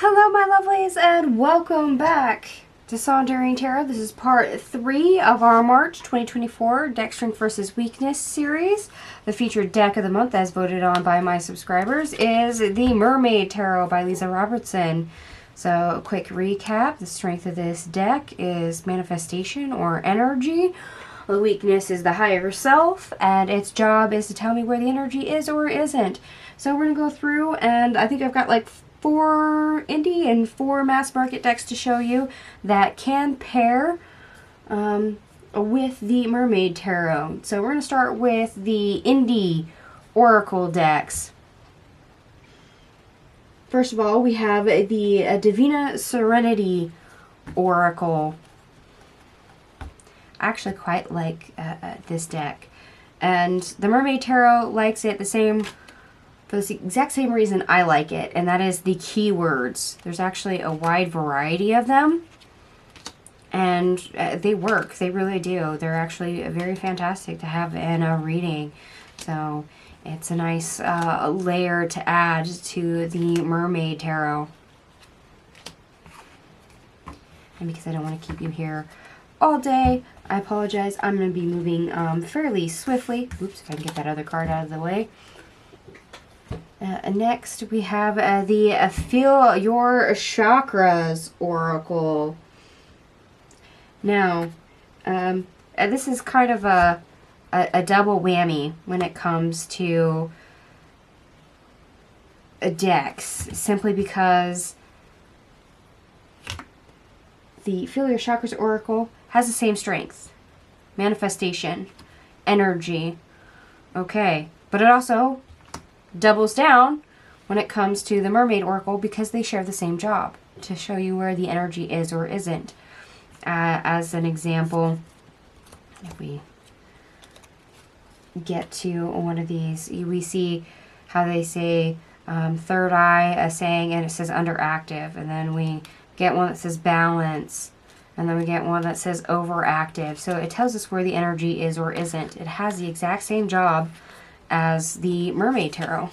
Hello my lovelies and welcome back to Sondering Tarot. This is part 3 of our March 2024 Deck Strength vs. Weakness series. The featured deck of the month, as voted on by my subscribers, is the Mermaid Tarot by Lisa Robertson. So a quick recap: the strength of this deck is manifestation or energy. The weakness is the higher self, and its job is to tell me where the energy is or isn't. So we're going to go through, and I think I've got like 4 indie and 4 mass market decks to show you that can pair with the Mermaid Tarot. So we're going to start with the indie Oracle decks. First of all, we have the Divina Serenity Oracle. I actually quite like this deck. And the Mermaid Tarot likes it for the exact same reason I like it, and that is the keywords. There's actually a wide variety of them, and they work. They really do. They're actually very fantastic to have in a reading. So it's a nice layer to add to the Mermaid Tarot. And because I don't want to keep you here all day, I apologize. I'm going to be moving fairly swiftly. Oops, if I can get that other card out of the way. Next, we have the Feel Your Chakras Oracle. Now, this is kind of a double whammy when it comes to decks, simply because the Feel Your Chakras Oracle has the same strength, manifestation, energy, okay, but it also doubles down when it comes to the Mermaid Oracle because they share the same job, to show you where the energy is or isn't. As an example, if we get to one of these, we see how they say third eye, a saying, and it says underactive, and then we get one that says balance, and then we get one that says overactive. So it tells us where the energy is or isn't. It has the exact same job as the Mermaid Tarot.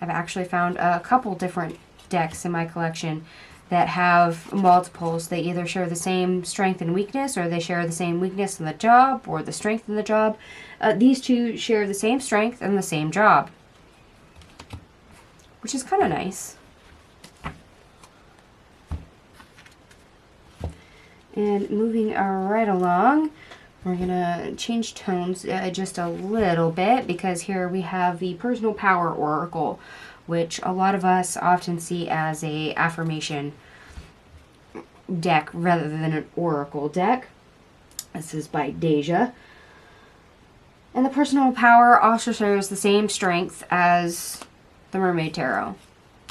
I've actually found a couple different decks in my collection that have multiples. They either share the same strength and weakness, or they share the same weakness in the job, or the strength in the job. These two share the same strength and the same job, which is kind of nice. And moving right along, we're going to change tones just a little bit, because here we have the Personal Power Oracle, which a lot of us often see as a affirmation deck rather than an oracle deck. This is by Deja. And the Personal Power also shares the same strength as the Mermaid Tarot.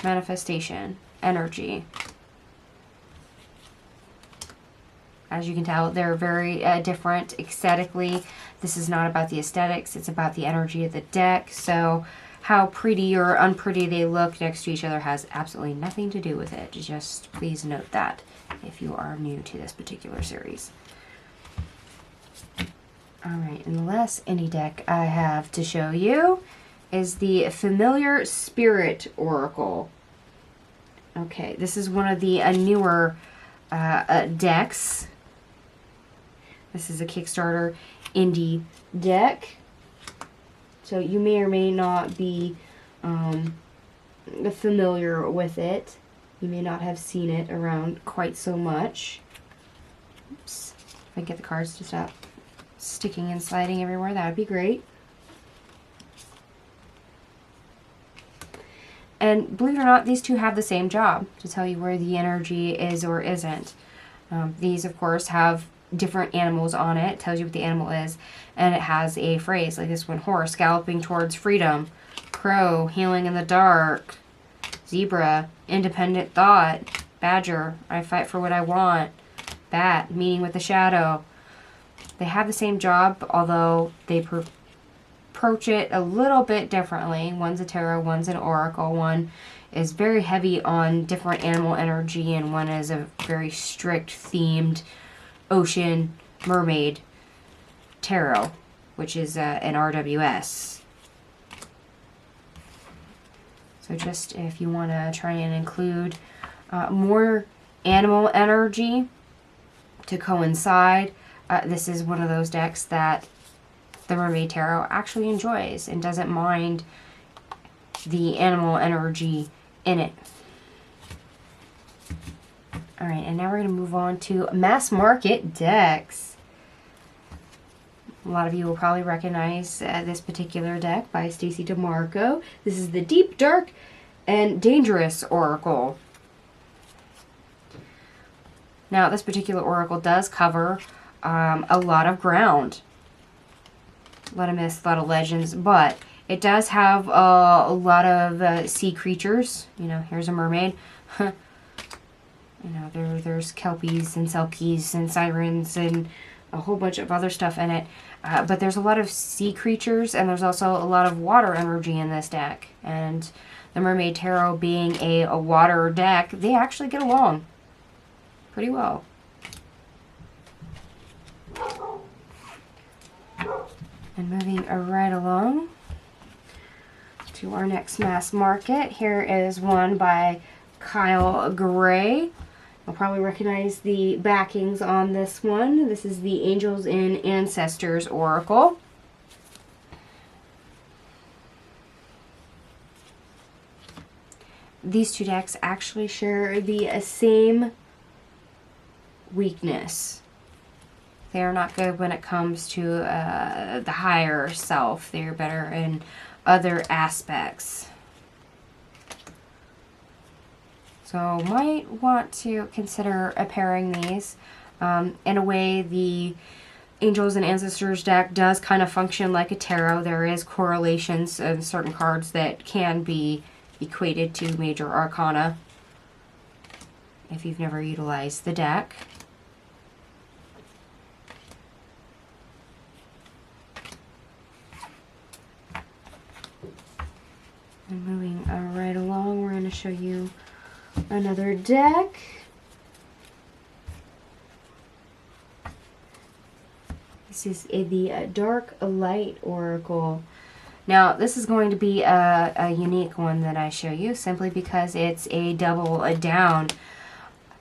Manifestation, energy. As you can tell, they're very different aesthetically. This is not about the aesthetics, it's about the energy of the deck. So how pretty or unpretty they look next to each other has absolutely nothing to do with it. Just please note that if you are new to this particular series. Alright, and the last indie deck I have to show you is the Familiar Spirit Oracle. Okay, this is one of the newer decks. This is a Kickstarter indie deck, so you may or may not be familiar with it. You may not have seen it around quite so much. Oops. If I get the cards to stop sticking and sliding everywhere, that would be great. And believe it or not, these two have the same job, to tell you where the energy is or isn't. These, of course, have different animals on it. It tells you what the animal is, and it has a phrase like this one: horse, galloping towards freedom; crow, healing in the dark; zebra, independent thought; badger, I fight for what I want; bat, meeting with the shadow. They have the same job, although they approach it a little bit differently. One's a tarot, one's an oracle. One is very heavy on different animal energy, and one is a very strict themed ocean mermaid tarot, which is an RWS. So just if you want to try and include more animal energy to coincide, this is one of those decks that the Mermaid Tarot actually enjoys and doesn't mind the animal energy in it. Alright, and now we're going to move on to mass market decks. A lot of you will probably recognize this particular deck by Stacey DeMarco. This is the Deep, Dark, and Dangerous Oracle. Now, this particular oracle does cover a lot of ground. A lot of myths, a lot of legends, but it does have a lot of sea creatures. You know, here's a mermaid. You know, there's kelpies and selkies and sirens and a whole bunch of other stuff in it. But there's a lot of sea creatures, and there's also a lot of water energy in this deck. And the Mermaid Tarot being a water deck, they actually get along pretty well. And moving right along to our next mass market. Here is one by Kyle Gray. You'll probably recognize the backings on this one. This is the Angels and Ancestors Oracle. These two decks actually share the same weakness. They are not good when it comes to the higher self. They are better in other aspects. So might want to consider pairing these. In a way, the Angels and Ancestors deck does kind of function like a tarot. There is correlations of certain cards that can be equated to major arcana if you've never utilized the deck. And moving right along, we're going to show you another deck. This is the Dark Light Oracle. Now, this is going to be a unique one that I show you simply because it's a double down.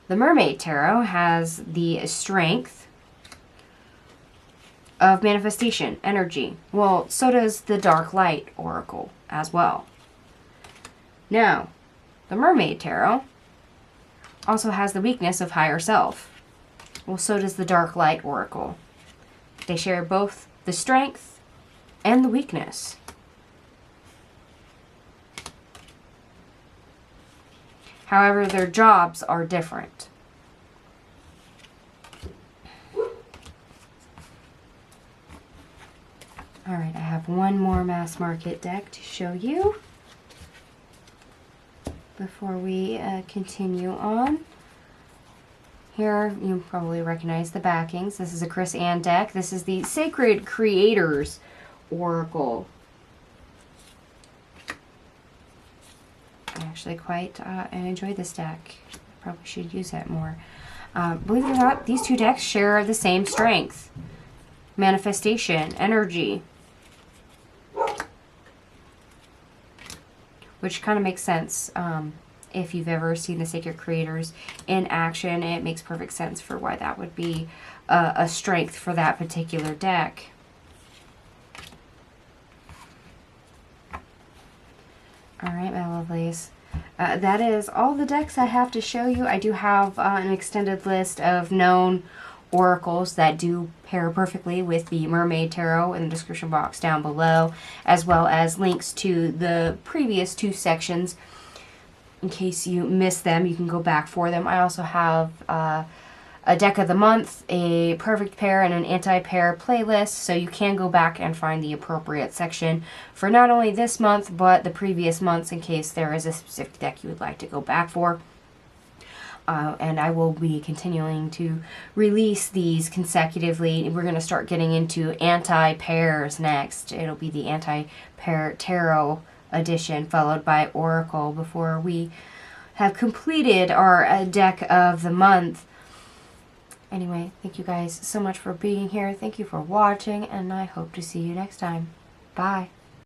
The Mermaid Tarot has the strength of manifestation, energy. Well, so does the Dark Light Oracle as well. Now, the Mermaid Tarot also has the weakness of higher self. Well, so does the Dark Light Oracle. They share both the strength and the weakness. However, their jobs are different. Alright, I have one more mass market deck to show you before we continue on. Here, you probably recognize the backings. This is a Chris Ann deck. This is the Sacred Creators Oracle. I actually quite enjoy this deck. Probably should use that more. Believe it or not, these two decks share the same strength. Manifestation, energy. Which kind of makes sense. If you've ever seen the Sacred Creators in action, it makes perfect sense for why that would be a strength for that particular deck. Alright, my lovelies. That is all the decks I have to show you. I do have an extended list of known oracles that do pair perfectly with the Mermaid Tarot in the description box down below, as well as links to the previous two sections. In case you missed them, you can go back for them. I also have a deck of the month, a perfect pair, and an anti-pair playlist, so you can go back and find the appropriate section for not only this month, but the previous months in case there is a specific deck you would like to go back for. And I will be continuing to release these consecutively. We're going to start getting into anti-pairs next. It'll be the anti-pair tarot edition, followed by Oracle, before we have completed our deck of the month. Anyway, thank you guys so much for being here. Thank you for watching, and I hope to see you next time. Bye.